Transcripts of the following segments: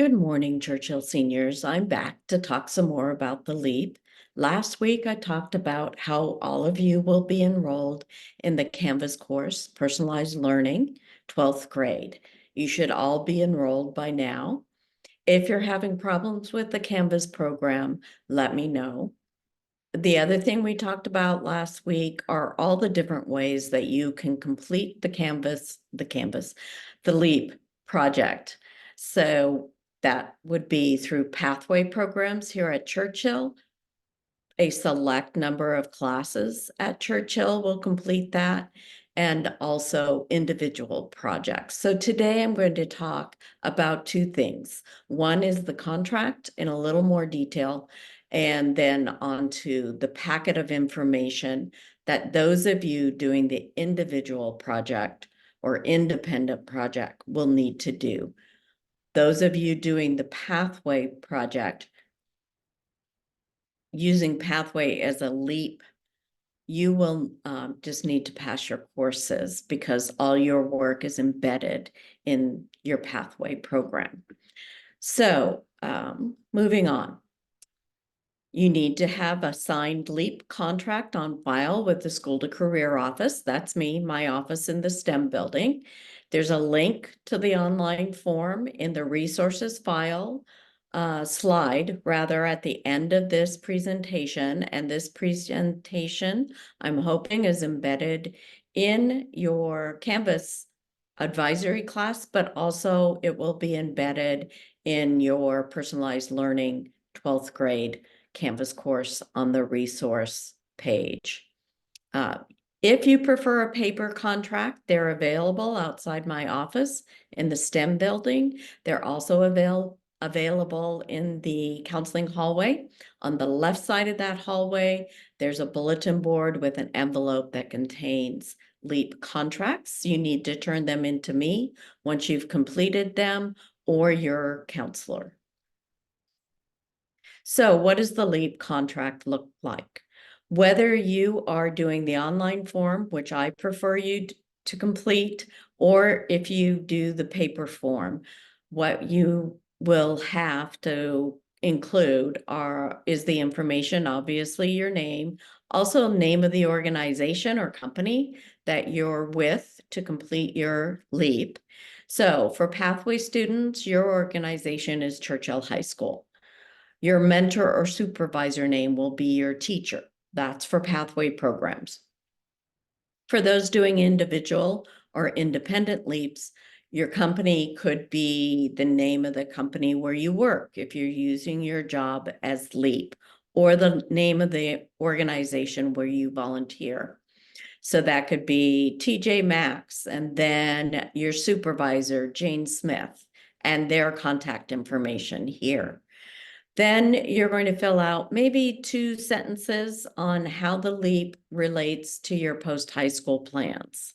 Good morning, Churchill seniors. I'm back to talk some more about the LEAP. Last week, I talked about how all of you will be enrolled in the Canvas course, Personalized Learning, 12th grade. You should all be enrolled by now. If you're having problems with the Canvas program, let me know. The other thing we talked about last week are all the different ways that you can complete the LEAP project. So that would be through pathway programs here at Churchill. A select number of classes at Churchill will complete that, and also individual projects. So today I'm going to talk about two things. One is the contract in a little more detail, and then onto the packet of information that those of you doing the individual project or independent project will need to do. Those of you doing the pathway project, using pathway as a LEAP, you will just need to pass your courses because all your work is embedded in your pathway program. So moving on. You need to have a signed LEAP contract on file with the School to Career office. That's me, my office in the STEM building. There's a link to the online form in the resources file slide, rather, at the end of this presentation. And this presentation, I'm hoping, is embedded in your Canvas advisory class, but also it will be embedded in your personalized learning 12th grade Canvas course on the resource page. If you prefer a paper contract, they're available outside my office in the STEM building. They're also available in the counseling hallway. On the left side of that hallway, there's a bulletin board with an envelope that contains LEAP contracts. You need to turn them into me once you've completed them, or your counselor. So what does the LEAP contract look like? Whether you are doing the online form, which I prefer you to complete, or if you do the paper form, what you will have to include is the information, obviously your name, also name of the organization or company that you're with to complete your LEAP. So for pathway students, your organization is Churchill High School. Your mentor or supervisor name will be your teacher. That's for pathway programs. For those doing individual or independent LEAPs, your company could be the name of the company where you work if you're using your job as LEAP, or the name of the organization where you volunteer. So that could be TJ Maxx, and then your supervisor, Jane Smith, and their contact information here. Then you're going to fill out maybe 2 sentences on how the LEAP relates to your post-high school plans.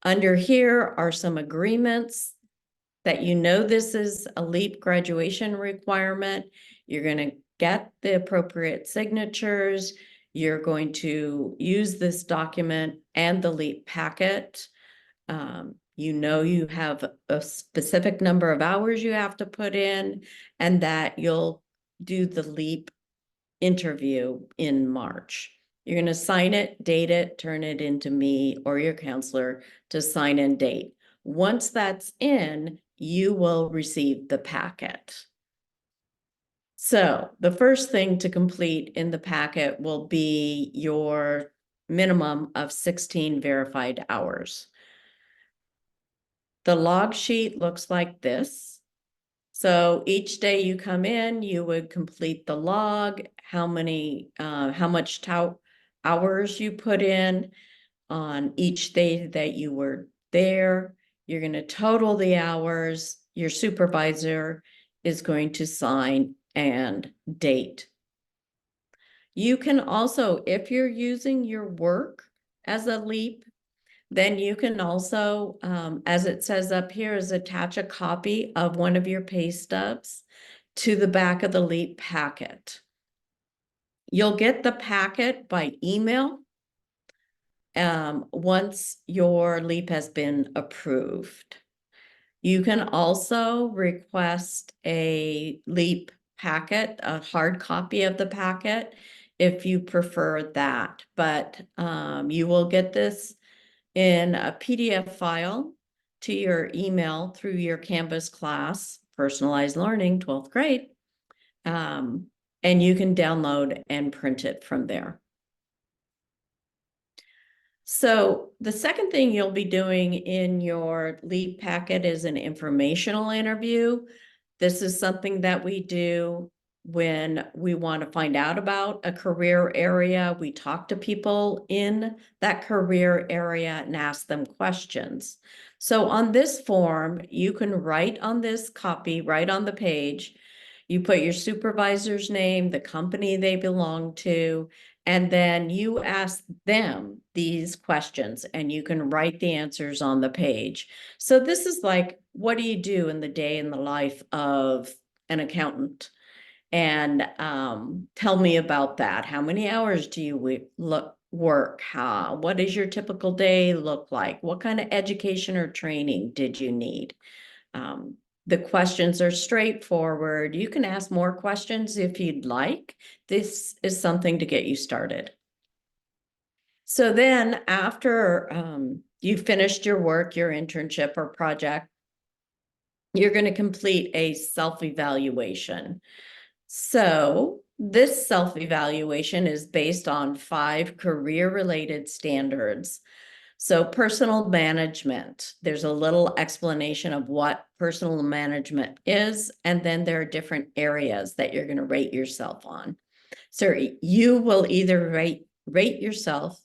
Under here are some agreements that you know this is a LEAP graduation requirement. You're going to get the appropriate signatures. You're going to use this document and the LEAP packet. You know you have a specific number of hours you have to put in, and that you'll do the LEAP interview in March. You're going to sign it, date it, turn it into me or your counselor to sign and date. Once that's in, you will receive the packet. So the first thing to complete in the packet will be your minimum of 16 verified hours. The log sheet looks like this. So each day you come in, you would complete the log, how much hours you put in on each day that you were there. You're going to total the hours. Your supervisor is going to sign and date. You can also, if you're using your work as a LEAP, then you can also, as it says up here, is attach a copy of one of your pay stubs to the back of the LEAP packet. You'll get the packet by email once your LEAP has been approved. You can also request a LEAP packet, a hard copy of the packet, if you prefer that. But you will get this in a PDF file to your email through your Canvas class, Personalized Learning, 12th grade. And you can download and print it from there. So the second thing you'll be doing in your LEAP packet is an informational interview. This is something that we do when we want to find out about a career area. We talk to people in that career area and ask them questions. So on this form, you can write on this copy, right on the page. You put your supervisor's name, the company they belong to, and then you ask them these questions and you can write the answers on the page. So this is like, what do you do in the day in the life of an accountant? And tell me about that. How many hours do you work? What does your typical day look like? What kind of education or training did you need? The questions are straightforward. You can ask more questions if you'd like. This is something to get you started. So then after you finished your work, your internship or project, you're going to complete a self-evaluation. So this self-evaluation is based on 5 career-related standards. So personal management, there's a little explanation of what personal management is, and then there are different areas that you're going to rate yourself on. So you will either rate yourself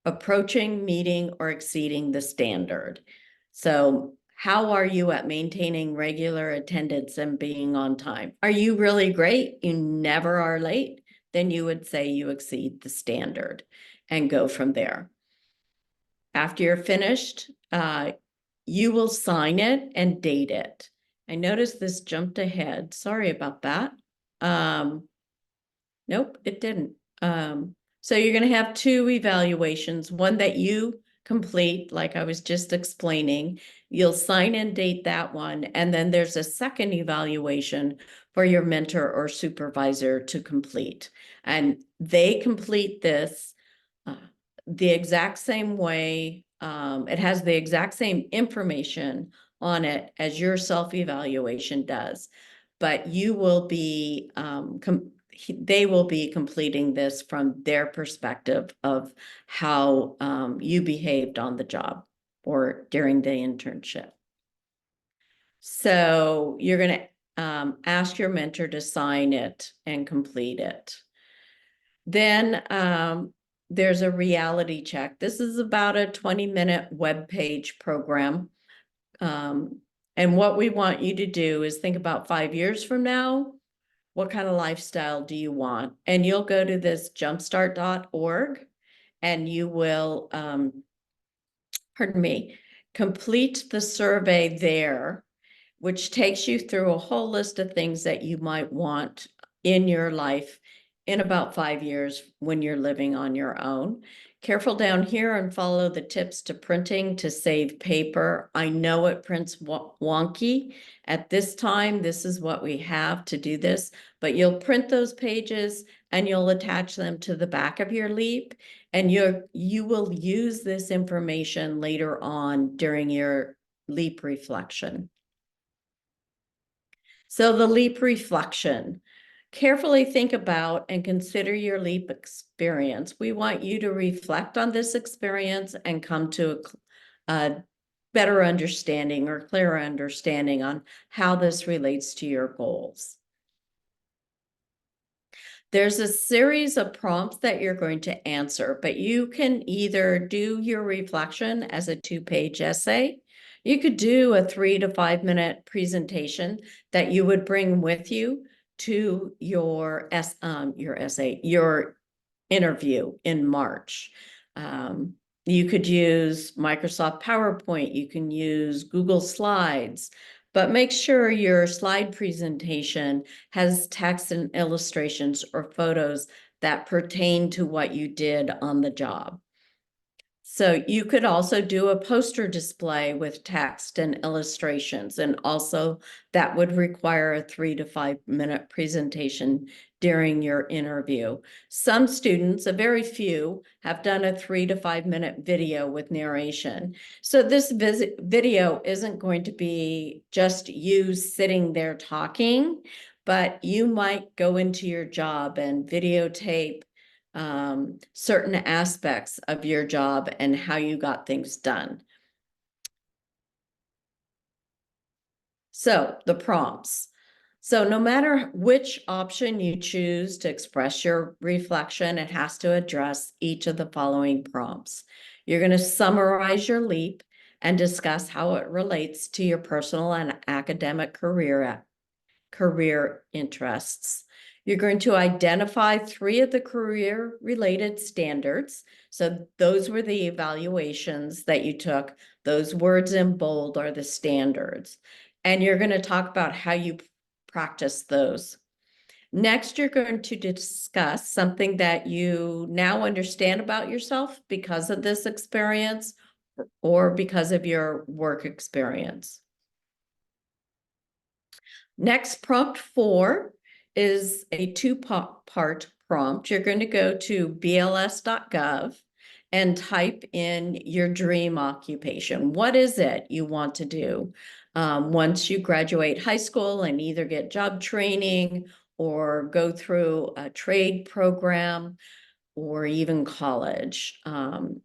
approaching, meeting, or exceeding the standard. So how are you at maintaining regular attendance and being on time? Are you really great? You never are late? Then you would say you exceed the standard and go from there. After you're finished, you will sign it and date it. I noticed this jumped ahead. Sorry about that. Nope, it didn't. So you're going to have 2 evaluations, one that you complete, like I was just explaining. You'll sign and date that one. And then there's a second evaluation for your mentor or supervisor to complete. And they complete this the exact same way. It has the exact same information on it as your self-evaluation does, but you will be they will be completing this from their perspective of how you behaved on the job or during the internship. So you're going to ask your mentor to sign it and complete it. Then there's a reality check. This is about a 20-minute web page program. And what we want you to do is think about 5 years from now. What kind of lifestyle do you want? And you'll go to this jumpstart.org and you will, pardon me, complete the survey there, which takes you through a whole list of things that you might want in your life in about 5 years when you're living on your own. Careful down here and follow the tips to printing to save paper. I know it prints wonky. At this time, this is what we have to do this, but you'll print those pages and you'll attach them to the back of your LEAP, and you will use this information later on during your LEAP reflection. So the LEAP reflection. Carefully think about and consider your LEAP experience. We want you to reflect on this experience and come to a better understanding or clearer understanding on how this relates to your goals. There's a series of prompts that you're going to answer, but you can either do your reflection as a 2-page essay. You could do a 3 to 5 minute presentation that you would bring with you to your interview in March. You could use Microsoft PowerPoint, you can use Google Slides, but make sure your slide presentation has text and illustrations or photos that pertain to what you did on the job. So you could also do a poster display with text and illustrations, and also that would require a 3 to 5 minute presentation during your interview. Some students, a very few, have done a 3 to 5 minute video with narration. So this video isn't going to be just you sitting there talking, but you might go into your job and videotape certain aspects of your job and how you got things done. So the prompts. So no matter which option you choose to express your reflection, it has to address each of the following prompts. You're going to summarize your LEAP and discuss how it relates to your personal and academic career interests. You're going to identify 3 of the career-related standards. So those were the evaluations that you took. Those words in bold are the standards. And you're going to talk about how you practice those. Next, you're going to discuss something that you now understand about yourself because of this experience or because of your work experience. Next, prompt 4 is a 2-part prompt. You're going to go to bls.gov and type in your dream occupation. What is it you want to do once you graduate high school and either get job training or go through a trade program or even college?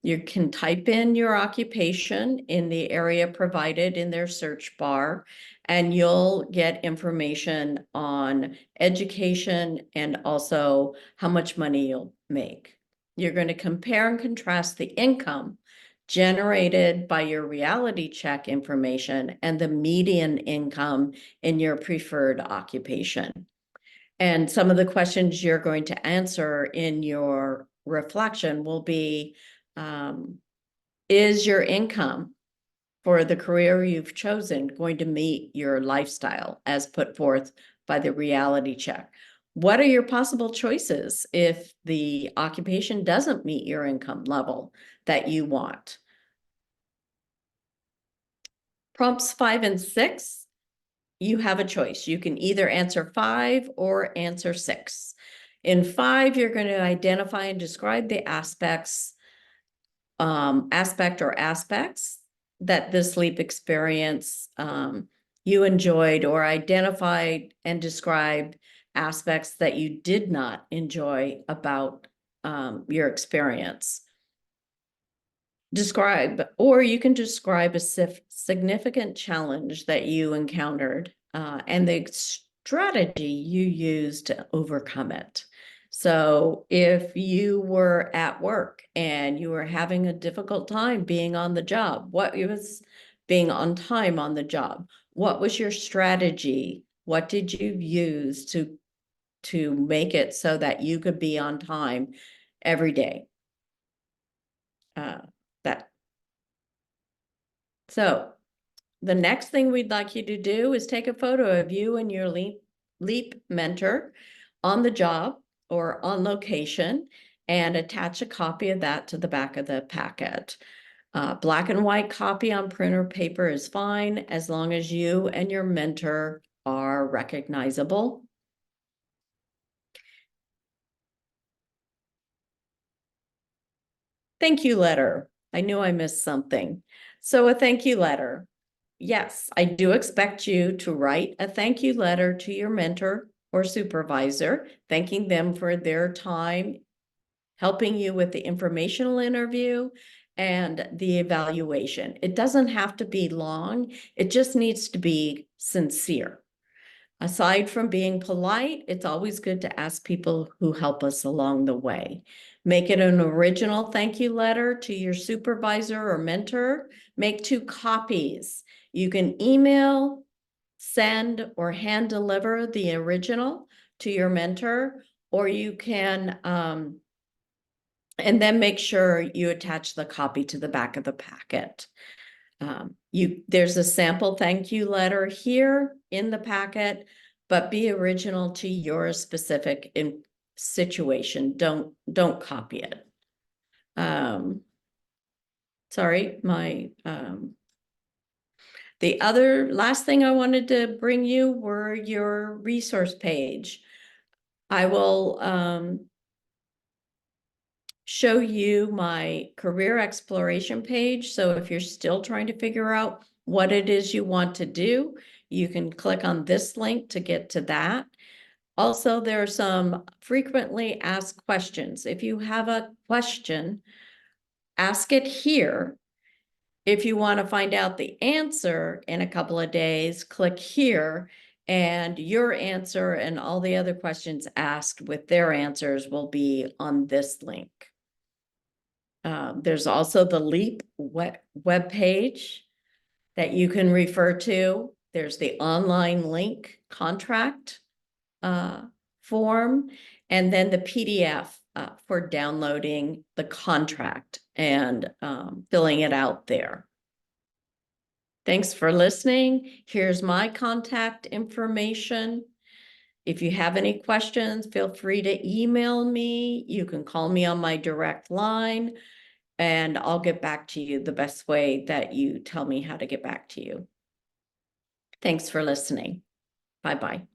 You can type in your occupation in the area provided in their search bar, and you'll get information on education and also how much money you'll make. You're going to compare and contrast the income generated by your reality check information and the median income in your preferred occupation. And some of the questions you're going to answer in your reflection will be, is your income for the career you've chosen going to meet your lifestyle as put forth by the reality check? What are your possible choices if the occupation doesn't meet your income level that you want? Prompts 5 and 6, you have a choice. You can either answer 5 or answer 6. In 5, you're going to identify and describe the aspects that this LEAP experience you enjoyed, or identified and described aspects that you did not enjoy about your experience. Describe, or you can describe a significant challenge that you encountered and the strategy you used to overcome it. So if you were at work and you were having a difficult time being on the job, what was being on time on the job? What was your strategy? What did you use to make it so that you could be on time every day? That So the next thing we'd like you to do is take a photo of you and your LEAP mentor on the job or on location and attach a copy of that to the back of the packet. Black and white copy on printer paper is fine as long as you and your mentor are recognizable. Thank you letter. I knew I missed something. So a thank you letter. Yes, I do expect you to write a thank you letter to your mentor or supervisor, thanking them for their time, helping you with the informational interview and the evaluation. It doesn't have to be long. It just needs to be sincere. Aside from being polite, it's always good to ask people who help us along the way. Make it an original thank you letter to your supervisor or mentor. Make 2 copies. You can email, send, or hand deliver the original to your mentor, or you can, and then make sure you attach the copy to the back of the packet. There's a sample thank you letter here in the packet, but be original to your specific situation. Don't copy it. sorry, the other last thing I wanted to bring you were your resource page. I will show you my career exploration page. So if you're still trying to figure out what it is you want to do, you can click on this link to get to that. Also, there are some frequently asked questions. If you have a question, ask it here. If you want to find out the answer in a couple of days, click here, and your answer and all the other questions asked with their answers will be on this link. There's also the LEAP web page that you can refer to. There's the online link contract form, and then the PDF for downloading the contract and filling it out there. Thanks for listening. Here's my contact information. If you have any questions, feel free to email me. You can call me on my direct line, and I'll get back to you the best way that you tell me how to get back to you. Thanks for listening. Bye-bye.